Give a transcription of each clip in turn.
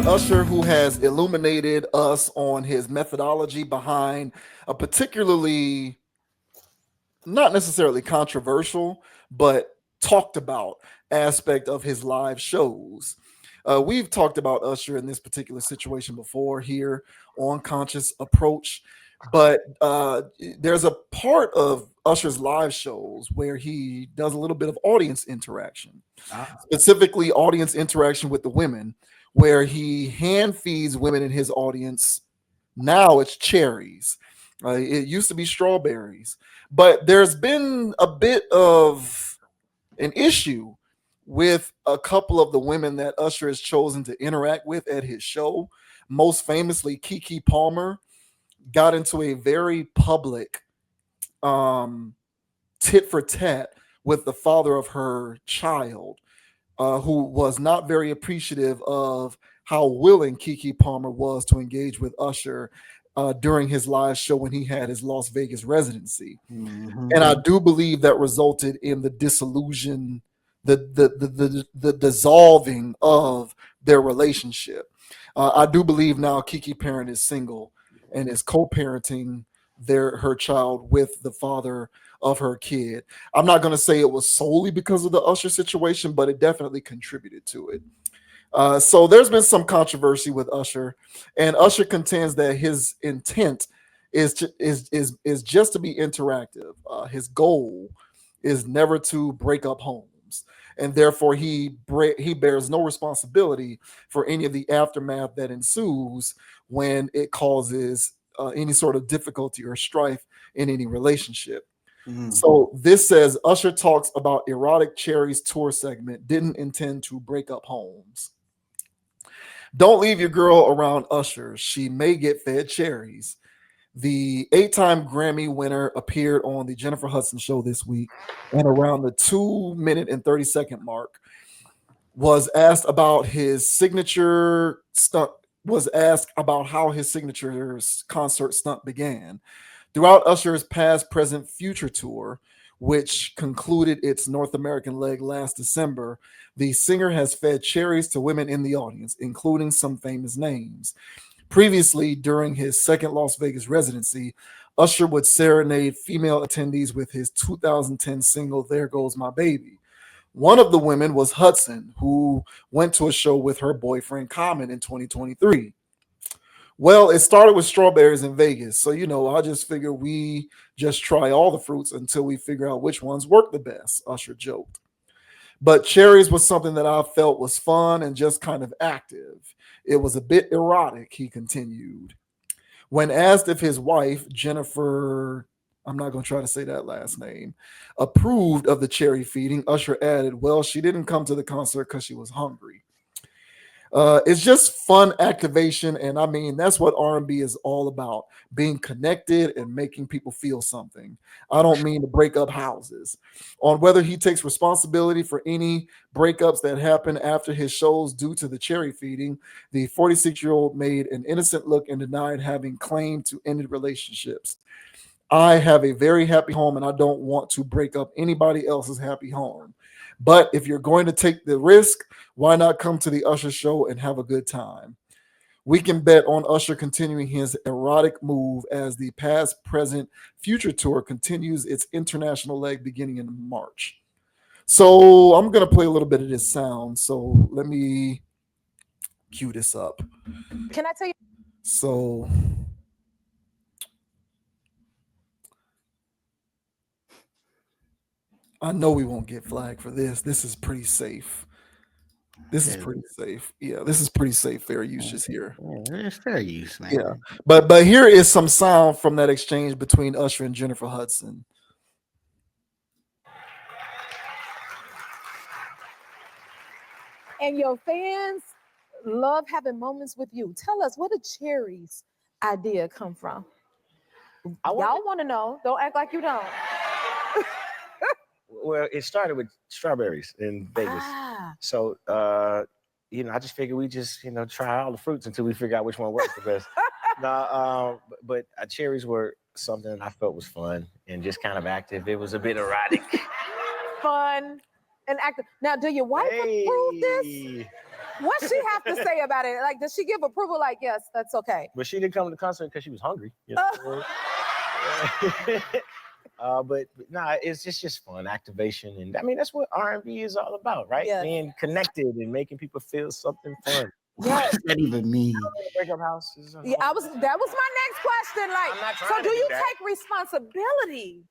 got Usher, who has illuminated us on his methodology behind a particularly not necessarily controversial, but talked about aspect of his live shows. We've talked about Usher in this particular situation before here on Conscious Approach, but there's a part of Usher's live shows where he does a little bit of audience interaction, Ah, specifically audience interaction with the women, where he hand feeds women in his audience. Now it's cherries. It used to be strawberries, but there's been a bit of an issue with a couple of the women that Usher has chosen to interact with at his show. Most famously, Keke Palmer got into a very public um, tit for tat with the father of her child, who was not very appreciative of how willing Keke Palmer was to engage with Usher during his live show when he had his Las Vegas residency. mhm. And I do believe that resulted in the disillusion, the dissolving of their relationship. I do believe now Keke Parent is single and is co-parenting her child with the father of her kid. I'm not going to say it was solely because of the Usher situation, but it definitely contributed to it. So there's been some controversy with Usher, and Usher contends that his intent is just to be interactive. His goal is never to break up homes, and therefore he bears no responsibility for any of the aftermath that ensues when it causes any sort of difficulty or strife in any relationship. Mm. So this says Usher talks about erotic cherries tour segment didn't intend to break up homes. Don't leave your girl around Usher. She may get fed cherries. The 8-time Grammy winner appeared on the Jennifer Hudson show this week, and around the 2 minute and 30-second mark was asked about his signature stunt. Was asked about how his signature concert stunt began. Throughout Usher's past, present, future tour, which concluded its North American leg last December, the singer has fed cherries to women in the audience, including some famous names. Previously, during his second Las Vegas residency, Usher would serenade female attendees with his 2010 single, There Goes My Baby. One of the women was Hudson, who went to a show with her boyfriend Common in 2023. Well, it started with strawberries in Vegas. So, I just figure we just try all the fruits until we figure out which ones work the best, Usher joked. But cherries was something that I felt was fun and just kind of active. It was a bit erotic, he continued. When asked if his wife, Jennifer, I'm not going to try to say that last name, approved of the cherry feeding, Usher added, well, she didn't come to the concert because she was hungry. It's just fun activation, and I mean that's what R&B is all about: being connected and making people feel something. I don't mean to break up houses. On whether he takes responsibility for any breakups that happen after his shows due to the cherry feeding, the 46-year-old made an innocent look and denied having claim to ended relationships. I have a very happy home and I don't want to break up anybody else's happy home. But if you're going to take the risk, why not come to the Usher show and have a good time? We can bet on Usher continuing his erotic move as the past, present, future tour continues its international leg beginning in March. So I'm going to play a little bit of this sound. So let me cue this up. Can I tell you? So I know we won't get flagged for this. This is pretty safe. This is Yeah, pretty safe. Yeah, this is pretty safe. Fair use just here. it's fair use, Yeah, man. but here is some sound from that exchange between Usher and Jennifer Hudson. And your fans love having moments with you. Tell us, where did Cherries idea come from? I wonder, Y'all want to know. Don't act like you don't. well, it started with strawberries in Vegas. Ah, So, I just figured we just, try all the fruits until we figure out which one works the best. No, but cherries were something that I felt was fun and just kind of active. It was a bit erotic. fun and active. Now, do your wife approve this? Hey, What she have to say about it? Like, does she give approval? Like, yes, that's okay. But she didn't come to the concert because she was hungry. But nah, it's just fun activation, and I mean that's what R&B is all about, right? Yes. Being connected and making people feel something fun. Yes. What does that even mean? Breakup house. Yeah, that was my next question. Like, I'm not so trying do to do you that. take responsibility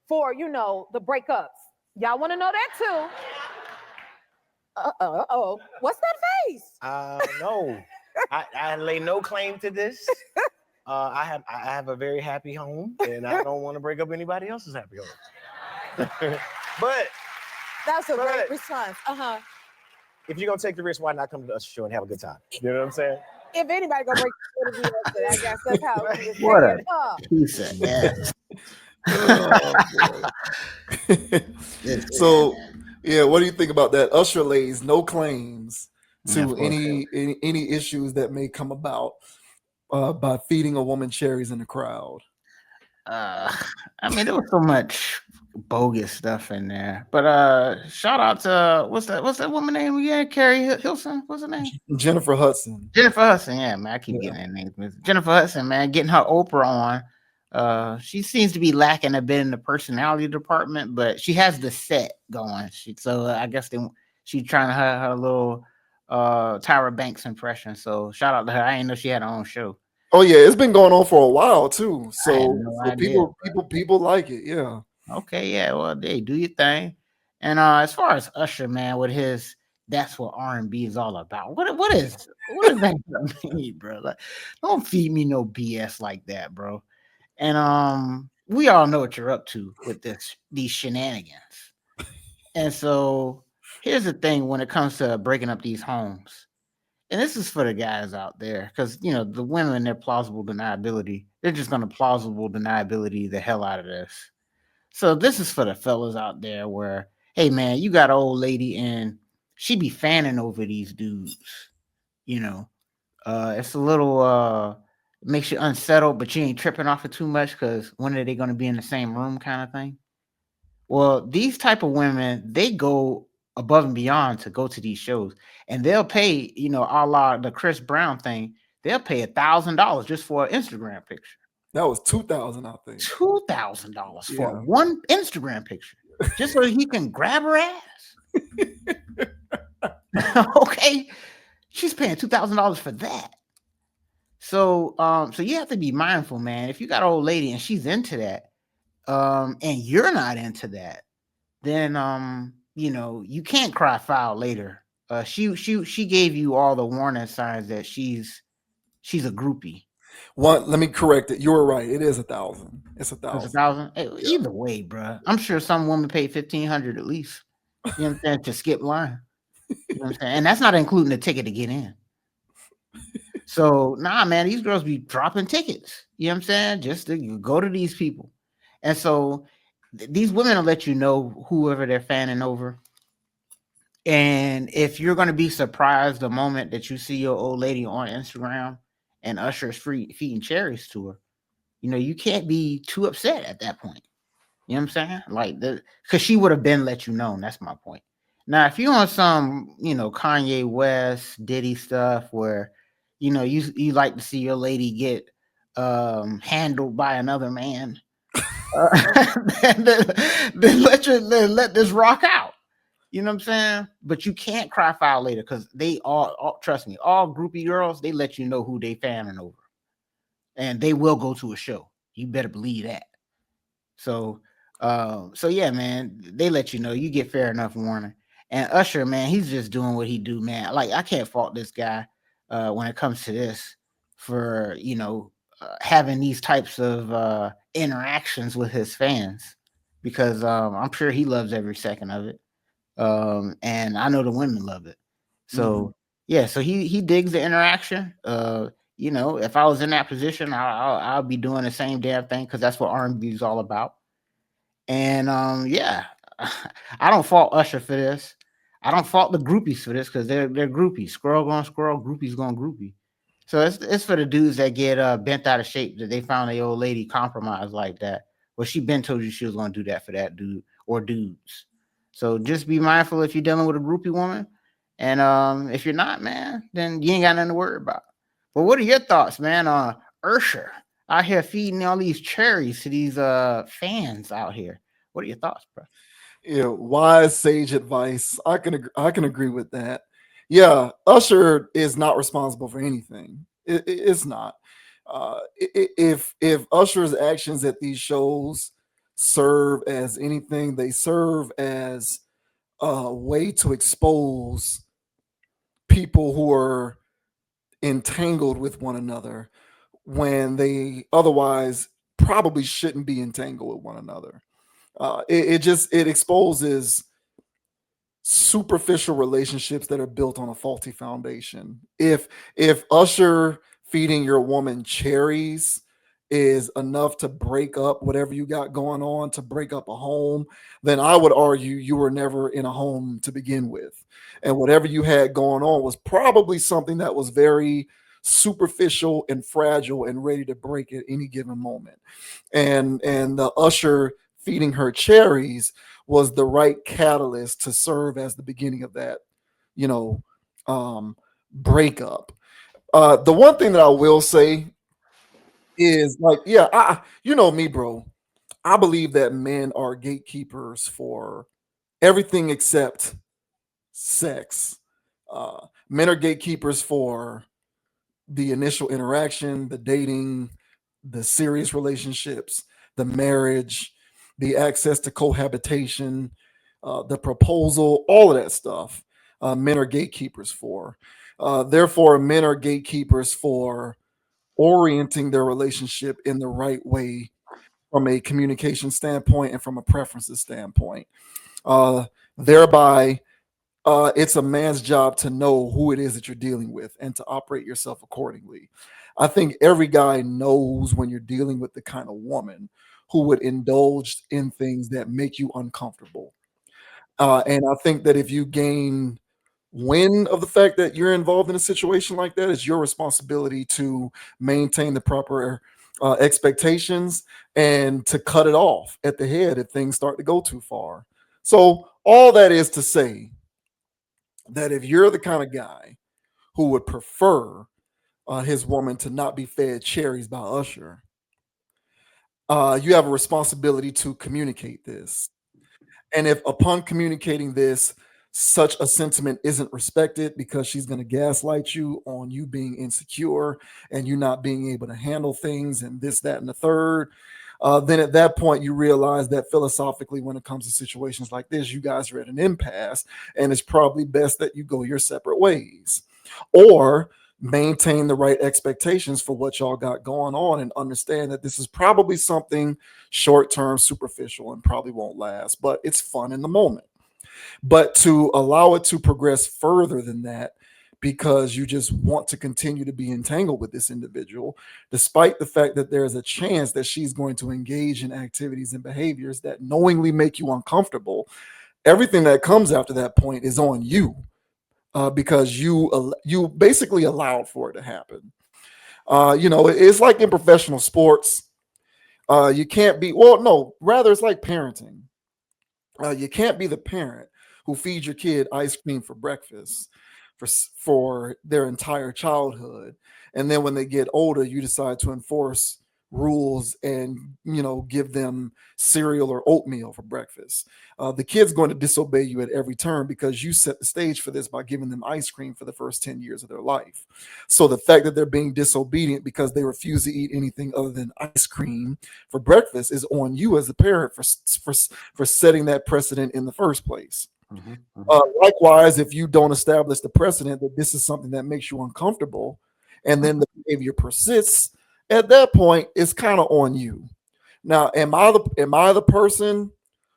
for, the breakups? Y'all want to know that too? Uh-oh. What's that face? No, I lay no claim to this. I have a very happy home, and I don't want to break up anybody else's happy home. But That's a great But- response. if you're gonna take the risk, why not come to the Usher show and have a good time? You know what I'm saying? If anybody gonna break up, it'll be us. I guess that's how it is. What a piece of ass. Oh, boy. So, yeah, what do you think about that? Usher lays no claims Yeah, to of course. any issues that may come about by feeding a woman cherries in the crowd. I mean, there was so much bogus stuff in there. But shout out to what's that woman name again? Carrie Hilson. What's her name? Jennifer Hudson. Jennifer Hudson. Yeah, man, I keep Yeah. getting that name. Jennifer Hudson, man, getting her Oprah on. She seems to be lacking a bit in the personality department, but she has the set going. I guess she's trying to have her little Tyra Banks impression. So shout out to her. I didn't know she had her own show. Oh yeah, it's been going on for a while too. I had So, no so idea, people like it. Yeah. Okay, yeah, well, they do your thing. And as far as Usher, man, with his that's what R&B is all about. What does that mean, bro? Like, don't feed me no BS like that, bro. And we all know what you're up to with these shenanigans. And so here's the thing when it comes to breaking up these homes. And this is for the guys out there, because the women, they're plausible deniability. They're just gonna plausible deniability the hell out of this. So this is for the fellas out there where, hey man, you got an old lady and she be fanning over these dudes. It's a little makes you unsettled, but you ain't tripping off it too much because when are they gonna be in the same room kind of thing? Well, these type of women, they go above and beyond to go to these shows, and they'll pay, a la the Chris Brown thing, they'll pay $1,000 just for an Instagram picture. That was 2,000, I think. $2,000 for Yeah. one Instagram picture, just so he can grab her ass. Okay, she's paying $2,000 for that. So you have to be mindful, man. If you got an old lady and she's into that, and you're not into that, then you can't cry foul later. She gave you all the warning signs that she's a groupie. Let me correct it. You were right. It is 1,000. It's It's 1,000. 1,000. Either way, bro. I'm sure some woman paid 1,500 at least. You know what I'm saying? To skip line. You know what I'm saying? And that's not including the ticket to get in. So nah, man, these girls be dropping tickets. You know what I'm saying? Just to go to these people. And so these women will let you know whoever they're fanning over. And if you're going to be surprised the moment that you see your old lady on Instagram and Usher's feeding cherries to her, you can't be too upset at that point. You know what I'm saying? Like, because she would have been let you know. And that's my point. Now, if you're on some, Kanye West, Diddy stuff where, you like to see your lady get handled by another man, then let this rock out. You know what I'm saying? But you can't cry foul later because they all trust me, all groupie girls, they let you know who they fanning over. And they will go to a show. You better believe that. So yeah, man, they let you know. You get fair enough warning. And Usher, man, he's just doing what he do, man. Like, I can't fault this guy when it comes to this for having these types of interactions with his fans, because I'm sure he loves every second of it. And I know the women love it. So yeah, so he digs the interaction. If I was in that position, I'll be doing the same damn thing because that's what R&B is all about. And yeah, I don't fault Usher for this. I don't fault the groupies for this because they're groupies. Squirrel going squirrel, groupies going groupie. So it's for the dudes that get bent out of shape that they found a old lady compromised like that. Well, she been told you she was going to do that for that dude or dudes. So just be mindful if you're dealing with a groupie woman. And if you're not, man, then you ain't got nothing to worry about. But what are your thoughts, man? Usher out here feeding all these cherries to these fans out here. What are your thoughts, bro? Yeah, wise sage advice. I can agree with that. Yeah, Usher is not responsible for anything. It's not. If Usher's actions at these shows serve as anything, they serve as a way to expose people who are entangled with one another when they otherwise probably shouldn't be entangled with one another. It exposes superficial relationships that are built on a faulty foundation. If Usher feeding your woman cherries is enough to break up whatever you got going on, to break up a home, then I would argue you were never in a home to begin with. And whatever you had going on was probably something that was very superficial and fragile and ready to break at any given moment. And the Usher feeding her cherries was the right catalyst to serve as the beginning of that, you know, breakup. The one thing that I will say is like, yeah, you know me, bro. I believe that men are gatekeepers for everything except sex. Men are gatekeepers for the initial interaction, the dating, the serious relationships, the marriage, the access to cohabitation, the proposal, all of that stuff. Men are gatekeepers for. Therefore, men are gatekeepers for orienting their relationship in the right way from a communication standpoint and from a preferences standpoint. Uh, Thereby, it's a man's job to know who it is that you're dealing with and to operate yourself accordingly. I think every guy knows when you're dealing with the kind of woman who would indulge in things that make you uncomfortable. And I think that if you gain wind of the fact that you're involved in a situation like that, it's your responsibility to maintain the proper expectations and to cut it off at the head if things start to go too far. So, all that is to say that if you're the kind of guy who would prefer his woman to not be fed cherries by Usher, you have a responsibility to communicate this. And if upon communicating this, such a sentiment isn't respected because she's going to gaslight you on you being insecure and you not being able to handle things and this, that, and the third, then at that point you realize that philosophically, when it comes to situations like this, you guys are at an impasse, and it's probably best that you go your separate ways, or maintain the right expectations for what y'all got going on and understand that this is probably something short term, superficial, and probably won't last, but it's fun in the moment. But to allow it to progress further than that, because you just want to continue to be entangled with this individual, despite the fact that there is a chance that she's going to engage in activities and behaviors that knowingly make you uncomfortable, everything that comes after that point is on you, because you basically allowed for it to happen. It's like in professional sports. You can't be, well, no, rather it's like parenting. You can't be the parent who feeds your kid ice cream for breakfast for their entire childhood, and then when they get older, you decide to enforce rules and give them cereal or oatmeal for breakfast. The kid's going to disobey you at every turn because you set the stage for this by giving them ice cream for the first 10 years of their life. So the fact that they're being disobedient because they refuse to eat anything other than ice cream for breakfast is on you as the parent for setting that precedent in the first place. Mm-hmm, mm-hmm. Likewise, if you don't establish the precedent that this is something that makes you uncomfortable, and then the behavior persists, at that point, it's kind of on you. Now, am I the person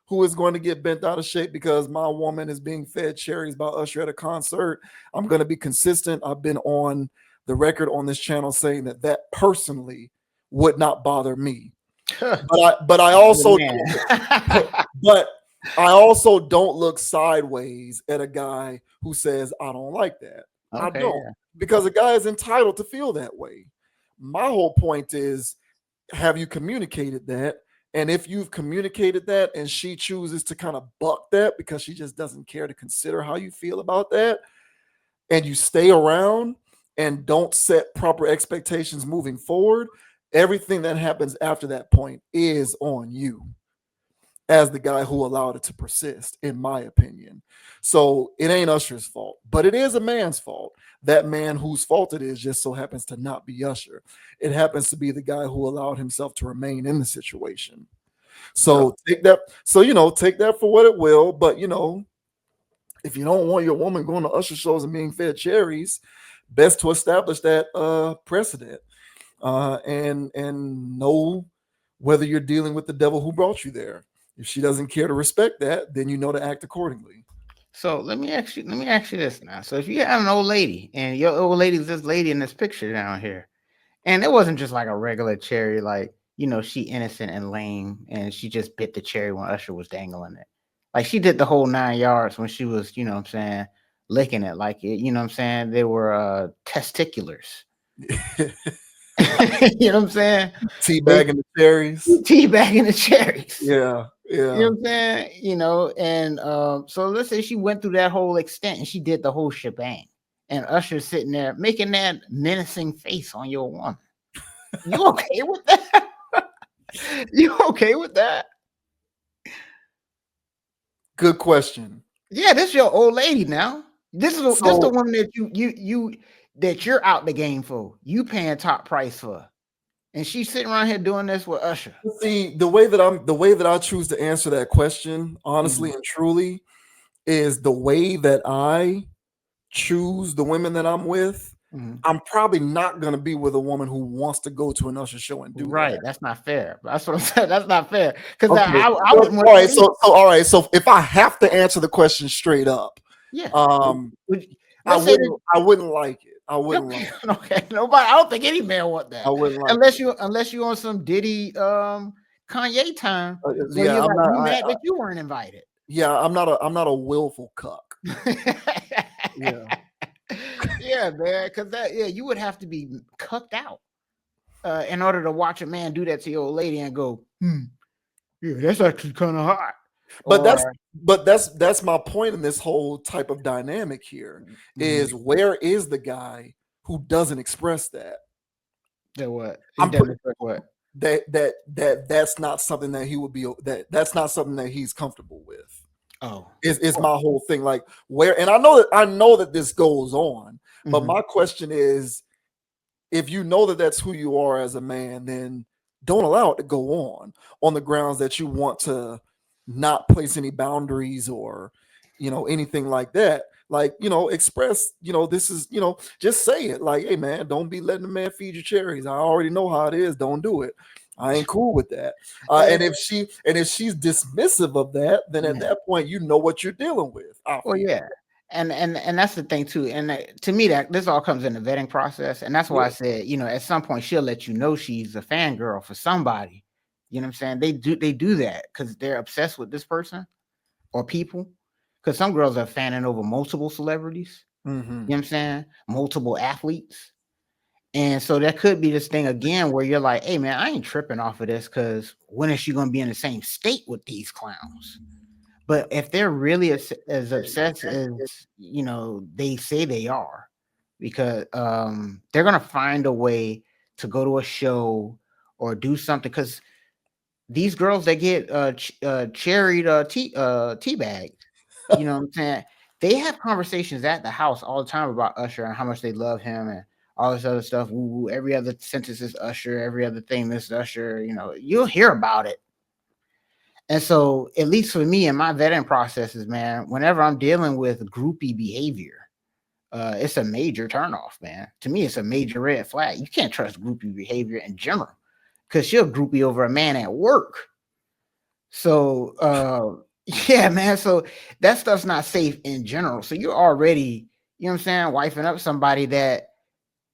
who is going to get bent out of shape because my woman is being fed cherries by Usher at a concert? I'm going to be consistent. I've been on the record on this channel saying that personally would not bother me. But I also but I also don't look sideways at a guy who says I don't like that. I Okay, don't, yeah. because a guy is entitled to feel that way. My whole point is, have you communicated that? And if you've communicated that and she chooses to kind of buck that because she just doesn't care to consider how you feel about that, and you stay around and don't set proper expectations moving forward, everything that happens after that point is on you as the guy who allowed it to persist, in my opinion. So it ain't Usher's fault, but it is a man's fault. That man whose fault it is just so happens to not be Usher. It happens to be the guy who allowed himself to remain in the situation. So take that. So take that for what it will. But if you don't want your woman going to Usher shows and being fed cherries, best to establish that precedent and know whether you're dealing with the devil who brought you there. If she doesn't care to respect that, then you know to act accordingly. So let me ask you this now. So if you have an old lady and your old lady is this lady in this picture down here, and it wasn't just like a regular cherry, like she innocent and lame, and she just bit the cherry when Usher was dangling it. Like she did the whole 9 yards when she was, what I'm saying, licking it like it, what I'm saying, they were testiculars. You know what I'm saying? Teabagging the cherries. Teabagging the cherries. Yeah. You know what I'm saying? And so let's say she went through that whole extent and she did the whole shebang. And Usher's sitting there making that menacing face on your woman. You okay with that? You okay with that? Good question. Yeah, this is your old lady now. This is the one that that you're out the game for. You paying top price for. And she's sitting around here doing this with Usher. See, the way that I choose to answer that question, honestly and truly, is the way that I choose the women that I'm with. I'm probably not going to be with a woman who wants to go to an Usher show and do right. that. That's not fair. That's what I'm saying. That's not fair. Because okay. I wouldn't want all right. All right. So if I have to answer the question straight up, yeah, I wouldn't like it. I wouldn't like it. Okay. Nobody. I don't think any man want that. I wouldn't like unless you on some Diddy Kanye time. So yeah, you're you mad that you weren't invited. Yeah, I'm not a willful cuck. Yeah. Yeah, man, because you would have to be cucked out in order to watch a man do that to your old lady and go, yeah, that's actually kind of hot. But that's my point in this whole type of dynamic here is where is the guy who doesn't express that? That what? What? That's not something that he would be that's not something that he's comfortable with. Oh, is my whole thing. Like where, and I know that this goes on, but my question is, if you know that that's who you are as a man, then don't allow it to go on the grounds that you want to not place any boundaries or anything like that. Like express this is just say it. Like, hey man, don't be letting the man feed you cherries. I already know how it is. Don't do it. I ain't cool with that. And if she's dismissive of that, then at that point you know what you're dealing with. Well, yeah, and that's the thing too. And to me, that this all comes in the vetting process, and that's why I said, at some point she'll let you know she's a fangirl for somebody. You know what I'm saying? They do that because they're obsessed with this person or people. Because some girls are fanning over multiple celebrities. You know what I'm saying? Multiple athletes. And so that could be this thing again where you're like, hey man, I ain't tripping off of this because when is she going to be in the same state with these clowns? But if they're really as obsessed as they say they are, because they're going to find a way to go to a show or do something. Because these girls that get cherried tea bags, you know what I'm saying? They have conversations at the house all the time about Usher and how much they love him and all this other stuff. Woo, every other sentence is Usher. Every other thing is Usher. You'll hear about it. And so, at least for me in my vetting processes, man, whenever I'm dealing with groupie behavior, it's a major turnoff, man. To me, it's a major red flag. You can't trust groupie behavior in general because she'll groupie over a man at work. So, yeah, man. So that stuff's not safe in general. So you're already, you know what I'm saying, wifing up somebody that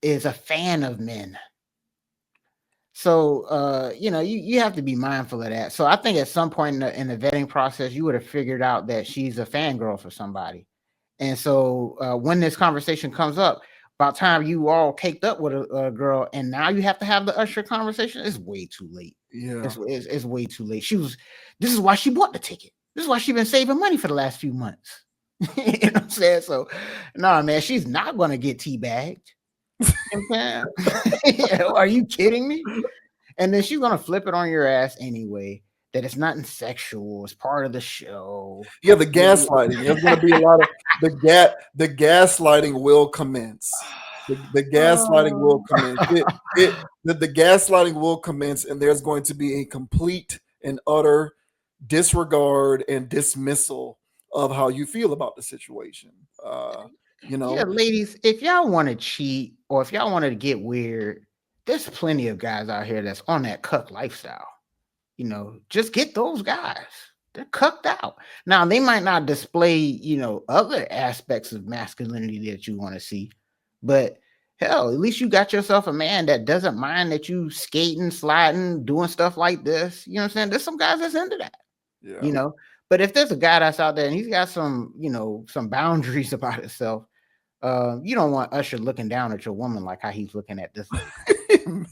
is a fan of men. So, you have to be mindful of that. So I think at some point in the vetting process, you would have figured out that she's a fangirl for somebody. And so when this conversation comes up, about time you all caked up with a girl and now you have to have the Usher conversation, it's way too late. Yeah. It's way too late. This is why she bought the ticket. This is why she's been saving money for the last few months. You know what I'm saying? So, no, man, she's not going to get teabagged. You know what I'm saying? Are you kidding me? And then she's going to flip it on your ass anyway. That it's nothing sexual. It's part of the show. Yeah, the gaslighting. There's going to be a lot of the gaslighting will commence. The gaslighting will Oh. commence. The gaslighting will commence, and there's going to be a complete and utter disregard and dismissal of how you feel about the situation. You Yeah, know, ladies, if y'all want to cheat or if y'all want to get weird, there's plenty of guys out here that's on that cuck lifestyle. You know, just get those guys. They're cucked out. Now, they might not display, other aspects of masculinity that you want to see, but hell, at least you got yourself a man that doesn't mind that you skating, sliding, doing stuff like this. You know what I'm saying? There's some guys that's into that, yeah, you know. But if there's a guy that's out there and he's got some, some boundaries about himself, you don't want Usher looking down at your woman like how he's looking at this lady.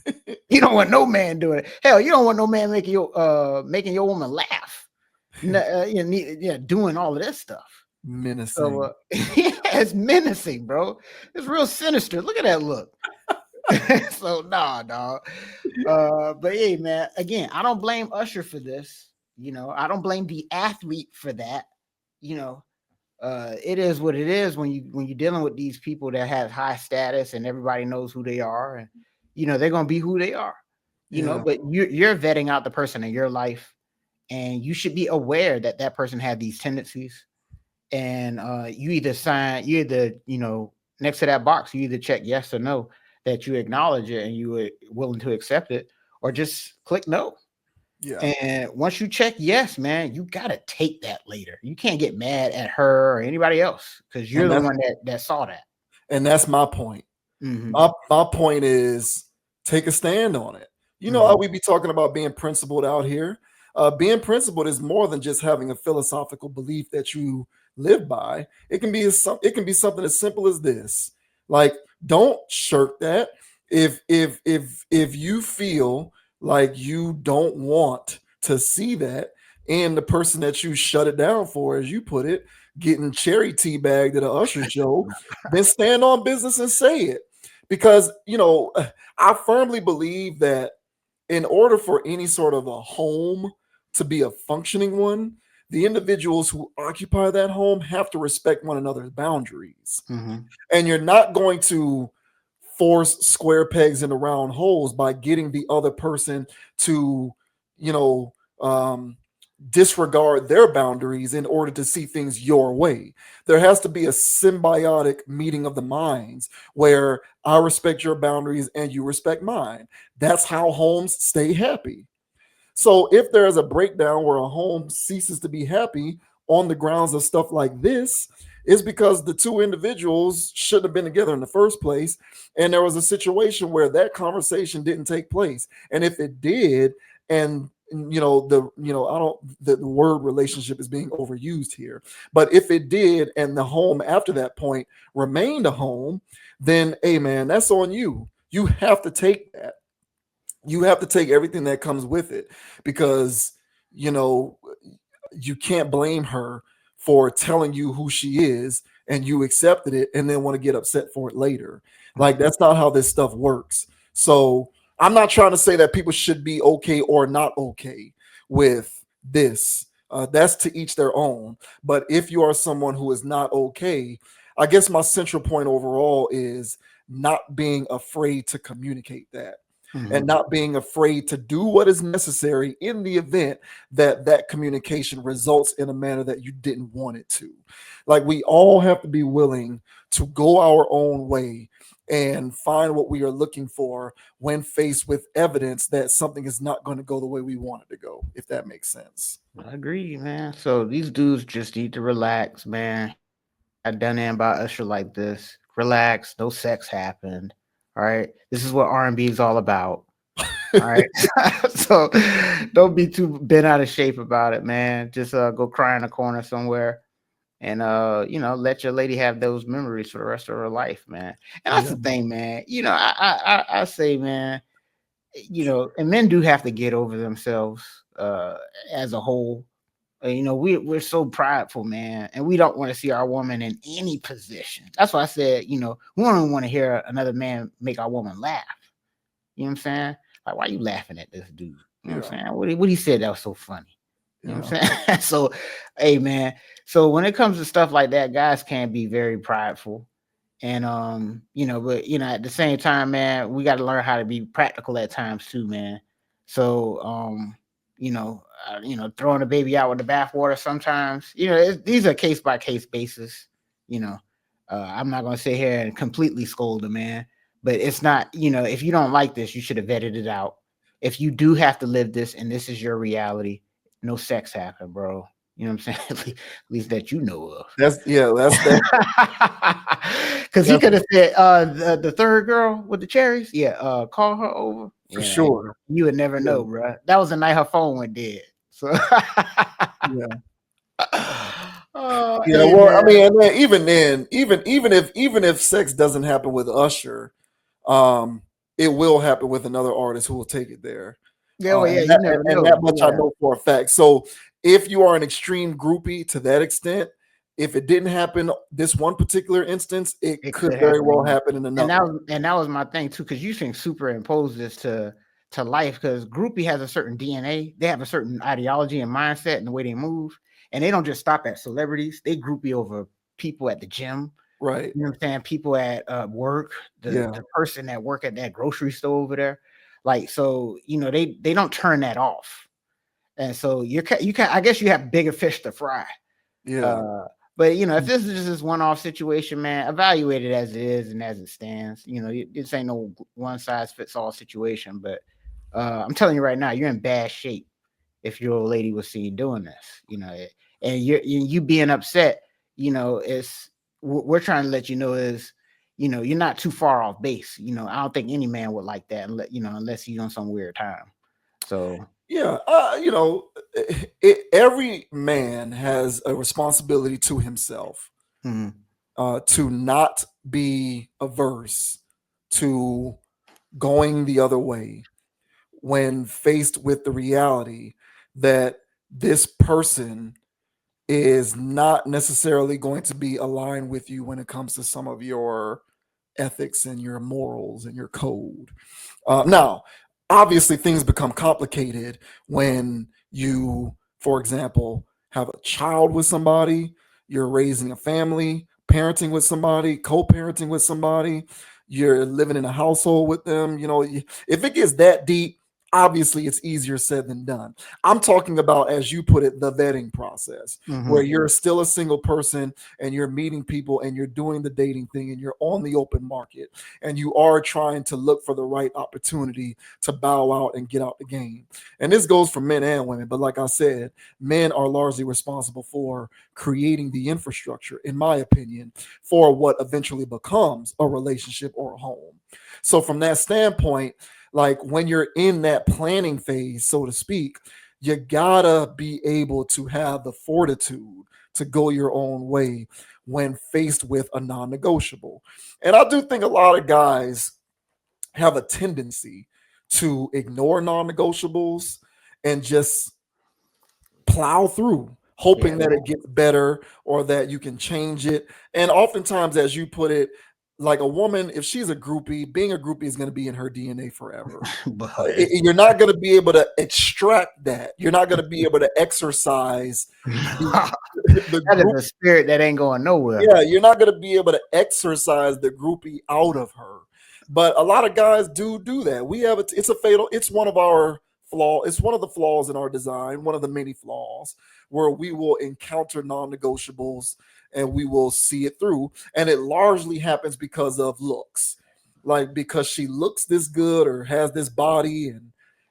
You don't want no man doing it. Hell, you don't want no man making your woman laugh. Doing all of this stuff. menacing. So yeah, it's menacing, bro. It's real sinister. Look at that look. So nah, dog. But hey, man, again, I don't blame Usher for this. I don't blame the athlete for that. It is what it is when you're dealing with these people that have high status and everybody knows who they are, and they're gonna be who they are. Yeah. But you're vetting out the person in your life, and you should be aware that that person had these tendencies, and you either next to that box, you either check yes or no that you acknowledge it and you are willing to accept it, or just click no. Yeah. And once you check yes, man, you gotta take that later. You can't get mad at her or anybody else because you're the one that saw that. And that's my point. Mm-hmm. My point is take a stand on it. You know how we be talking about being principled out here. Being principled is more than just having a philosophical belief that you live by. It can be something as simple as this. Like, don't shirk that. If you feel like you don't want to see that, and the person that you shut it down for, as you put it, getting cherry tea bagged at an Usher show, then stand on business and say it. Because I firmly believe that in order for any sort of a home to be a functioning one, the individuals who occupy that home have to respect one another's boundaries. Mm-hmm. And you're not going to force square pegs into round holes by getting the other person to, disregard their boundaries in order to see things your way. There has to be a symbiotic meeting of the minds where I respect your boundaries and you respect mine. That's how homes stay happy. So if there is a breakdown where a home ceases to be happy on the grounds of stuff like this, it's because the two individuals shouldn't have been together in the first place. And there was a situation where that conversation didn't take place. And if it did, and the word relationship is being overused here, but if it did and the home after that point remained a home, then hey man, that's on you. You have to take that. You have to take everything that comes with it, because you can't blame her for telling you who she is and you accepted it and then want to get upset for it later. Like, that's not how this stuff works. So I'm not trying to say that people should be okay or not okay with this. That's to each their own. But if you are someone who is not okay, I guess my central point overall is not being afraid to communicate that. And not being afraid to do what is necessary in the event that that communication results in a manner that you didn't want it to. Like, we all have to be willing to go our own way and find what we are looking for when faced with evidence that something is not going to go the way we want it to go, if that makes sense. I agree, man. So these dudes just need to relax, man. I've done it about Usher like this. Relax, no sex happened. All right. This is what R&B is all about. All right. So don't be too bent out of shape about it, man. Just go cry in a corner somewhere and let your lady have those memories for the rest of her life, man. And that's the thing, man. I say, man, and men do have to get over themselves as a whole. we're so prideful, man, and we don't want to see our woman in any position. That's why I said, we don't want to hear another man make our woman laugh. You know what I'm saying? Like, why you laughing at this dude? You know what I'm saying? What he said that was so funny. You know what I'm saying? So, hey, man. So when it comes to stuff like that, guys can be very prideful. And but at the same time, man, we got to learn how to be practical at times too, man. So throwing the baby out with the bathwater sometimes, these are case by case basis. You know, I'm not gonna sit here and completely scold the man, but it's not. If you don't like this, you should have vetted it out. If you do have to live this, and this is your reality, no sex happen, bro. You know what I'm saying? At least that you know of. That's that Because he could have said the third girl with the cherries. Yeah, call her over. for Yeah, sure. you would never know, bro. That was the night her phone went dead. So Yeah. hey, Well, I man. mean, and then, even if sex doesn't happen with Usher, it will happen with another artist who will take it there. Yeah, well, yeah, And you never know. that much I Yeah. know for a fact. So if you are an extreme groupie to that extent, if it didn't happen this one particular instance, it could very well happen in And another. that was my thing too, because you can superimpose this to life. Because groupie has a certain DNA, they have a certain ideology and mindset and the way they move, and they don't just stop at celebrities. They groupie over people at the gym. Right. You know what I'm saying? People at work, the person that work at that grocery store over there. Like, so they don't turn that off, and so you can I guess you have bigger fish to fry. Yeah. But if this is just this one-off situation, man, evaluate it as it is and as it stands. This ain't no one-size-fits-all situation. But I'm telling you right now, you're in bad shape if your old lady was seen doing this. And you being upset. It's we're trying to let you know is you're not too far off base. I don't think any man would like that, unless he's on some weird time. So Yeah, every man has a responsibility to himself to not be averse to going the other way when faced with the reality that this person is not necessarily going to be aligned with you when it comes to some of your ethics and your morals and your code. Now, obviously, things become complicated when you, for example, have a child with somebody, you're raising a family, parenting with somebody, co parenting with somebody, you're living in a household with them. If it gets that deep, obviously it's easier said than done. I'm talking about, as you put it, the vetting process, where you're still a single person and you're meeting people and you're doing the dating thing and you're on the open market and you are trying to look for the right opportunity to bow out and get out the game. And this goes for men and women, but like I said, men are largely responsible for creating the infrastructure, in my opinion, for what eventually becomes a relationship or a home. So from that standpoint, like when you're in that planning phase, so to speak, you gotta be able to have the fortitude to go your own way when faced with a non-negotiable. And I do think a lot of guys have a tendency to ignore non-negotiables and just plow through, hoping that it gets better or that you can change it. And oftentimes, as you put it, like a woman, if she's a groupie, being a groupie is going to be in her DNA forever. You're not going to be able to extract that. You're not going to be able to exercise that is a spirit that ain't going nowhere. Yeah, you're not going to be able to exercise the groupie out of her. But a lot of guys do that. We have it's one of our flaw. It's one of the flaws in our design, one of the many flaws, where we will encounter non-negotiables and we will see it through. And it largely happens because of looks. Like because she looks this good or has this body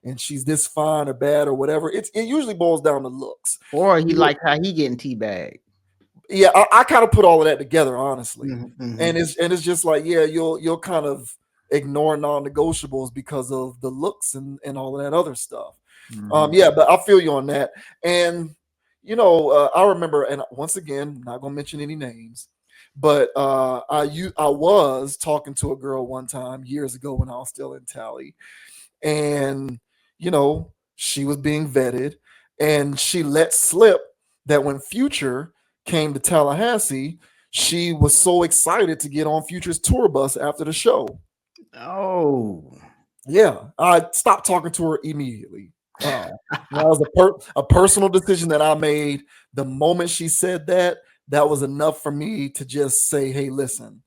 and she's this fine or bad or whatever. It usually boils down to looks. Or he likes how he getting teabagged. Yeah, I kind of put all of that together, honestly. And it's just like, yeah, you'll kind of ignore non-negotiables because of the looks and all of that other stuff. Yeah, but I feel you on that. And I remember, and once again, not gonna mention any names, but I was talking to a girl one time years ago when I was still in Tally, and she was being vetted, and she let slip that when Future came to Tallahassee, she was so excited to get on Future's tour bus after the show. Oh, Yeah, I stopped talking to her immediately. That was a personal decision that I made. The moment she said that, that was enough for me to just say, "Hey, listen,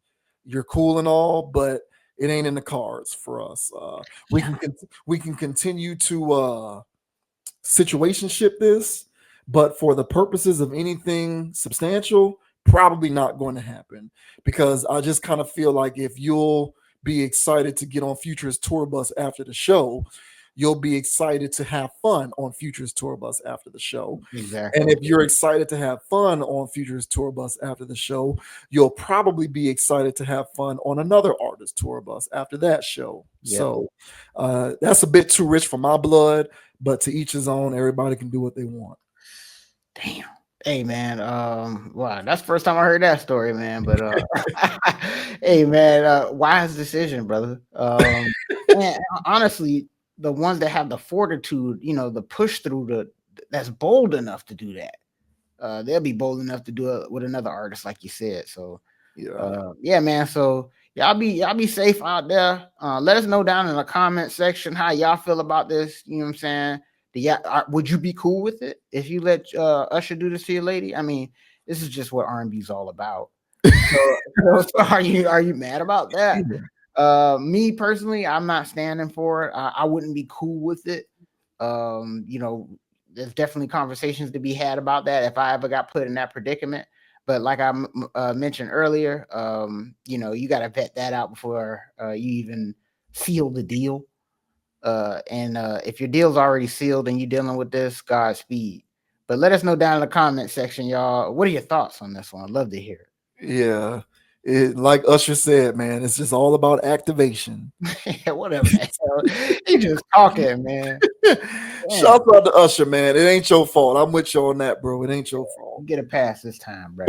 you're cool and all, but it ain't in the cards for us. We can continue to situationship this, but for the purposes of anything substantial, probably not going to happen because I just kind of feel like if you'll be excited to get on Future's tour bus after the show, you'll be excited to have fun on Future's tour bus after the show. exactly. And if you're excited to have fun on Future's tour bus after the show, you'll probably be excited to have fun on another artist's tour bus after that show. Yep. So that's a bit too rich for my blood, but to each his own. Everybody can do what they want. Damn. Hey man, wow, that's the first time I heard that story, man. But hey man, wise decision, brother. And honestly, the ones that have the fortitude, the push through that's bold enough to do that. They'll be bold enough to do it with another artist, like you said. So yeah, man. So y'all be safe out there. Let us know down in the comment section how y'all feel about this. You know what I'm saying? Would you be cool with it if you let Usher do this to your lady? I mean, this is just what R&B is all about. So are you mad about that? Me personally, I'm not standing for it. I wouldn't be cool with it. There's definitely conversations to be had about that if I ever got put in that predicament. But like I mentioned earlier, you got to vet that out before you even seal the deal. And if your deal's already sealed and you're dealing with this, Godspeed. But let us know down in the comment section, y'all. What are your thoughts on this one? I'd love to hear it. Yeah. Like Usher said, man, it's just all about activation. Whatever the hell. He just talking, man. Shout out to Usher, man. It ain't your fault. I'm with you on that, bro. It ain't your fault. Get a pass this time, bro.